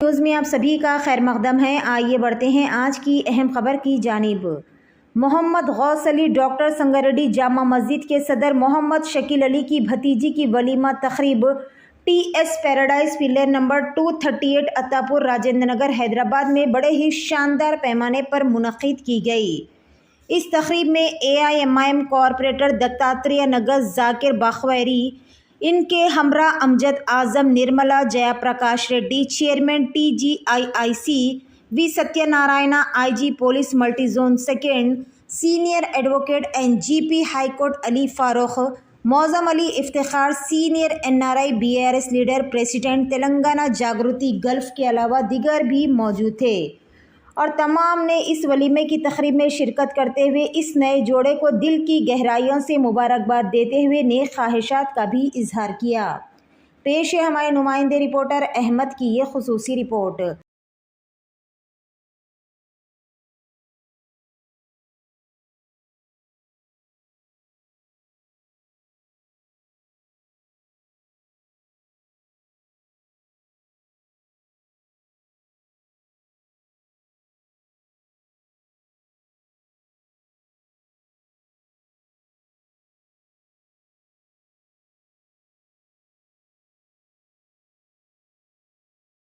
News میں آپ سبھی کا خیر مقدم ہے۔ آئیے بڑھتے ہیں آج کی اہم خبر کی جانب۔ محمد غوث علی ڈاکٹر سنگاریڈی جامع مسجد کے صدر محمد شکیل علی کی بھتیجی کی ولیمہ تقریب T S paradise pillar number 238 عطا پور راجندر نگر حیدرآباد میں بڑے ہی شاندار پیمانے پر منعقد کی گئی۔ اس تقریب میں AIMIM کارپوریٹر دتاتریہ نگر ذاکر باخویری، ان کے ہمراہ Amjad Azam, Nirmala Jaya Prakash Reddy, chairman TGIIC، V Satya Narayana, IG police multi zone second, senior advocate NGP high court Ali Farooq, Moazzam Ali Iftikhar, senior NRI BRS leader, president Telangana Jagruthi Gulf کے علاوہ دیگر بھی موجود تھے، اور تمام نے اس ولیمے کی تقریب میں شرکت کرتے ہوئے اس نئے جوڑے کو دل کی گہرائیوں سے مبارکباد دیتے ہوئے نیک خواہشات کا بھی اظہار کیا۔ پیش ہے ہمارے نمائندے رپورٹر احمد کی یہ خصوصی رپورٹ۔